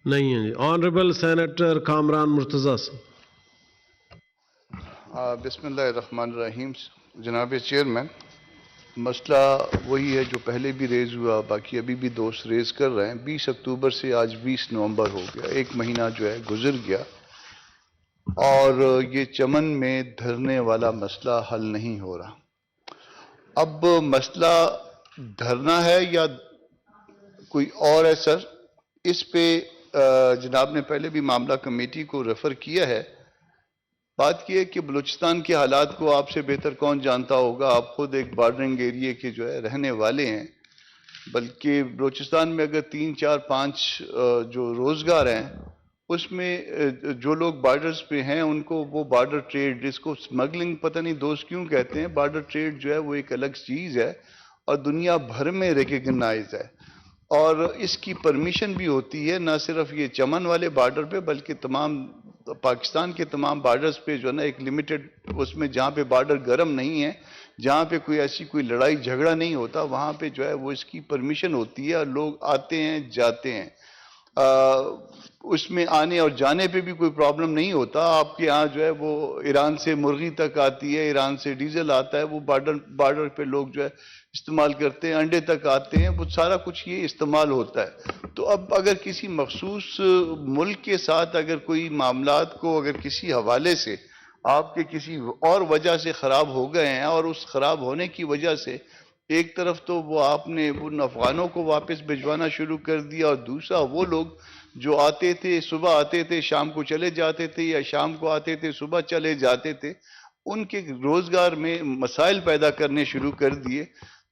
نہیں ہیں جی. Honourable senator Kamran Murtaza صاحب. بسم اللہ الرحمن الرحیم. جناب چیئرمین، مسئلہ وہی ہے جو پہلے بھی ریز ہوا، باقی ابھی بھی دوست ریز کر رہے ہیں. 20 اکتوبر سے آج 20 نومبر ہو گیا، ایک مہینہ جو ہے گزر گیا، اور یہ چمن میں دھرنے والا مسئلہ حل نہیں ہو رہا. اب مسئلہ دھرنا ہے یا کوئی اور ہے سر؟ اس پہ جناب نے پہلے بھی معاملہ کمیٹی کو ریفر کیا ہے. بات یہ ہے کہ بلوچستان کے حالات کو آپ سے بہتر کون جانتا ہوگا، آپ خود ایک بارڈرنگ ایریے کے جو ہے رہنے والے ہیں. بلکہ بلوچستان میں اگر 3 4 5 جو روزگار ہیں، اس میں جو لوگ بارڈرز پہ ہیں ان کو وہ بارڈر ٹریڈ، جس کو سمگلنگ پتہ نہیں دوست کیوں کہتے ہیں، بارڈر ٹریڈ جو ہے وہ ایک الگ چیز ہے اور دنیا بھر میں ریکگنائز ہے، اور اس کی پرمیشن بھی ہوتی ہے نہ صرف یہ چمن والے بارڈر پہ بلکہ تمام پاکستان کے تمام بارڈرز پہ جو ہے نا ایک لمیٹڈ، اس میں جہاں پہ بارڈر گرم نہیں ہے، جہاں پہ کوئی لڑائی جھگڑا نہیں ہوتا، وہاں پہ جو ہے وہ اس کی پرمیشن ہوتی ہے اور لوگ آتے ہیں جاتے ہیں. اس میں آنے اور جانے پہ بھی کوئی پرابلم نہیں ہوتا. آپ کے ہاں جو ہے وہ ایران سے مرغی تک آتی ہے، ایران سے ڈیزل آتا ہے، وہ بارڈر پہ لوگ جو ہے استعمال کرتے ہیں، انڈے تک آتے ہیں، وہ سارا کچھ یہ استعمال ہوتا ہے. تو اب اگر کسی مخصوص ملک کے ساتھ اگر کوئی معاملات کو اگر کسی حوالے سے آپ کے کسی اور وجہ سے خراب ہو گئے ہیں، اور اس خراب ہونے کی وجہ سے ایک طرف تو وہ آپ نے ان افغانوں کو واپس بھجوانا شروع کر دیا، اور دوسرا وہ لوگ جو آتے تھے صبح آتے تھے شام کو چلے جاتے تھے، یا شام کو آتے تھے صبح چلے جاتے تھے، ان کے روزگار میں مسائل پیدا کرنے شروع کر دیے.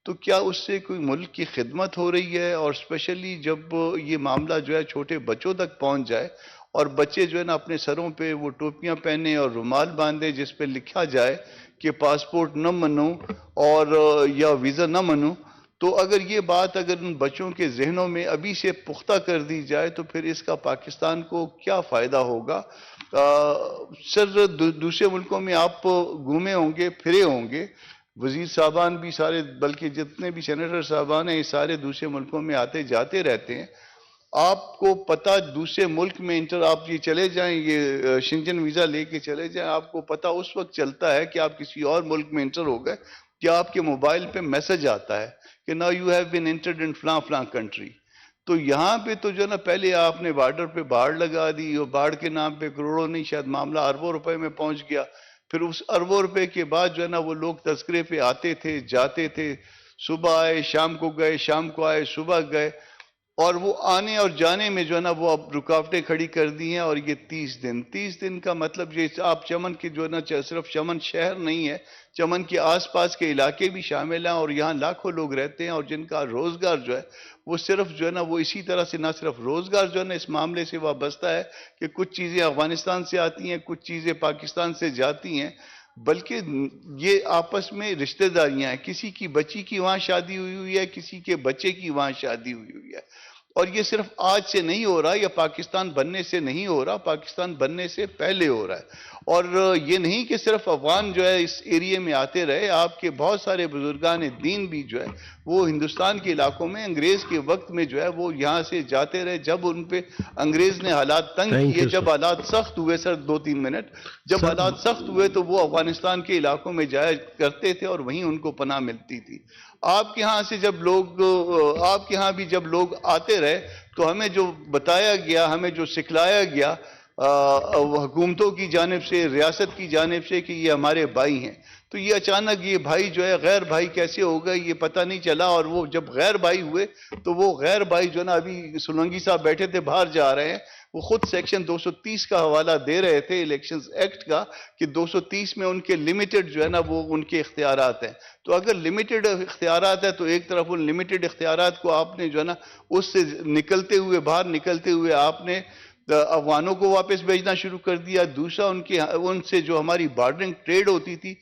تو کیا اس سے کوئی ملک کی خدمت ہو رہی ہے؟ اور اسپیشلی جب یہ معاملہ جو ہے چھوٹے بچوں تک پہنچ جائے اور بچے جو ہے نا اپنے سروں پہ وہ ٹوپیاں پہنے اور رومال باندھے جس پہ لکھا جائے کہ پاسپورٹ نہ منو اور یا ویزا نہ منو، تو اگر یہ بات اگر ان بچوں کے ذہنوں میں ابھی سے پختہ کر دی جائے تو پھر اس کا پاکستان کو کیا فائدہ ہوگا؟ سر، دوسرے ملکوں میں آپ گھومے ہوں گے، پھرے ہوں گے، وزیر صاحبان بھی سارے، بلکہ جتنے بھی سینیٹر صاحبان ہیں یہ سارے دوسرے ملکوں میں آتے جاتے رہتے ہیں. آپ کو پتہ دوسرے ملک میں آپ یہ چلے جائیں، یہ شنجن ویزا لے کے چلے جائیں، آپ کو پتہ اس وقت چلتا ہے کہ آپ کسی اور ملک میں انٹر ہو گئے کہ آپ کے موبائل پہ میسج آتا ہے کہ now you have been entered in فلاں فلاں کنٹری. تو یہاں پہ تو جو ہے نا پہلے آپ نے بارڈر پہ باڑ لگا دی، اور باڑ کے نام پہ کروڑوں نہیں شاید معاملہ اربوں روپے میں پہنچ گیا. پھر اس اربوں روپے کے بعد جو ہے نا وہ لوگ تذکرے پہ آتے تھے جاتے تھے، صبح آئے شام کو گئے، شام کو آئے صبح گئے، اور وہ آنے اور جانے میں جو ہے نا وہ اب رکاوٹیں کھڑی کر دی ہیں. اور یہ 30 دن کا مطلب یہ آپ چمن کی جو ہے نا صرف چمن شہر نہیں ہے، چمن کے آس پاس کے علاقے بھی شامل ہیں، اور یہاں لاکھوں لوگ رہتے ہیں، اور جن کا روزگار جو ہے وہ صرف جو ہے نا وہ اسی طرح سے، نہ صرف روزگار جو ہے نا اس معاملے سے وابستہ ہے کہ کچھ چیزیں افغانستان سے آتی ہیں، کچھ چیزیں پاکستان سے جاتی ہیں، بلکہ یہ آپس میں رشتہ داریاں ہیں. کسی کی بچی کی وہاں شادی ہوئی ہے، کسی کے بچے کی وہاں شادی ہوئی ہے. اور یہ صرف آج سے نہیں ہو رہا، یا پاکستان بننے سے نہیں ہو رہا، پاکستان بننے سے پہلے ہو رہا ہے. اور یہ نہیں کہ صرف افغان جو ہے اس ایریے میں آتے رہے، آپ کے بہت سارے بزرگان دین بھی جو ہے وہ ہندوستان کے علاقوں میں انگریز کے وقت میں جو ہے وہ یہاں سے جاتے رہے. جب ان پہ انگریز نے حالات تنگ تھینک کیے، یو جب سر. حالات سخت ہوئے، سر 2-3 منٹ، جب سر حالات سخت ہوئے تو وہ افغانستان کے علاقوں میں جایا کرتے تھے اور وہیں ان کو پناہ ملتی تھی. آپ کے ہاں سے جب لوگ، آپ کے ہاں بھی جب لوگ آتے رہے تو ہمیں جو بتایا گیا، ہمیں جو سکھلایا گیا حکومتوں کی جانب سے، ریاست کی جانب سے کہ یہ ہمارے بھائی ہیں، تو یہ اچانک یہ بھائی جو ہے غیر بھائی کیسے ہو گئے یہ پتہ نہیں چلا. اور وہ جب غیر بھائی ہوئے تو وہ غیر بھائی جو ہے نا ابھی سولنگی صاحب بیٹھے تھے باہر جا رہے ہیں، وہ خود سیکشن 230 کا حوالہ دے رہے تھے الیکشنز ایکٹ کا کہ 230 میں ان کے لمیٹڈ جو ہے نا وہ ان کے اختیارات ہیں. تو اگر لمیٹڈ اختیارات ہیں تو ایک طرف ان لمیٹڈ اختیارات کو آپ نے جو ہے نا اس سے نکلتے ہوئے، باہر نکلتے ہوئے آپ نے افغانوں کو واپس بھیجنا شروع کر دیا. دوسرا ان سے جو ہماری بارڈرنگ ٹریڈ ہوتی تھی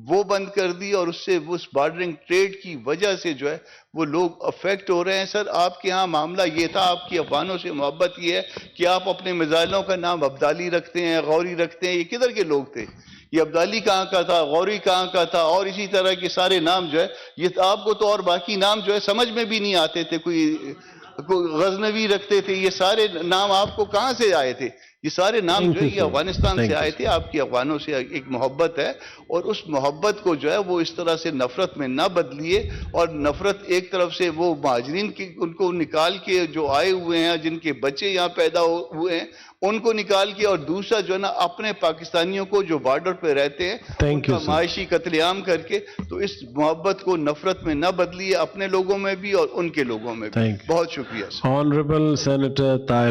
وہ بند کر دی، اور اس بارڈرنگ ٹریڈ کی وجہ سے جو ہے وہ لوگ افیکٹ ہو رہے ہیں. سر، آپ کے ہاں معاملہ یہ تھا، آپ کی افغانوں سے محبت یہ ہے کہ آپ اپنے میزائلوں کا نام ابدالی رکھتے ہیں، غوری رکھتے ہیں. یہ کدھر کے لوگ تھے؟ یہ ابدالی کہاں کا تھا، غوری کہاں کا تھا، اور اسی طرح کے سارے نام جو ہے یہ آپ کو تو اور باقی نام جو ہے سمجھ میں بھی نہیں آتے تھے. کوئی غزنوی رکھتے تھے، یہ سارے نام آپ کو کہاں سے آئے تھے؟ یہ سارے نام Thank جو ہے you, یہ sir. افغانستان Thank سے you, آئے sir. تھے. آپ کی افغانوں سے ایک محبت ہے، اور اس محبت کو جو ہے وہ اس طرح سے نفرت میں نہ بدلیے. اور نفرت ایک طرف سے وہ مہاجرین کی ان کو نکال کے جو آئے ہوئے ہیں، جن کے بچے یہاں پیدا ہوئے ہیں، ان کو نکال کے، اور دوسرا جو ہے نا اپنے پاکستانیوں کو جو بارڈر پہ رہتے ہیں ان Thank کا you, sir. معاشی قتل عام کر کے. تو اس محبت کو نفرت میں نہ بدلیے، اپنے لوگوں میں بھی اور ان کے لوگوں میں بھی. Thank you. بہت شکریہ سر. Honorable Senator Tahir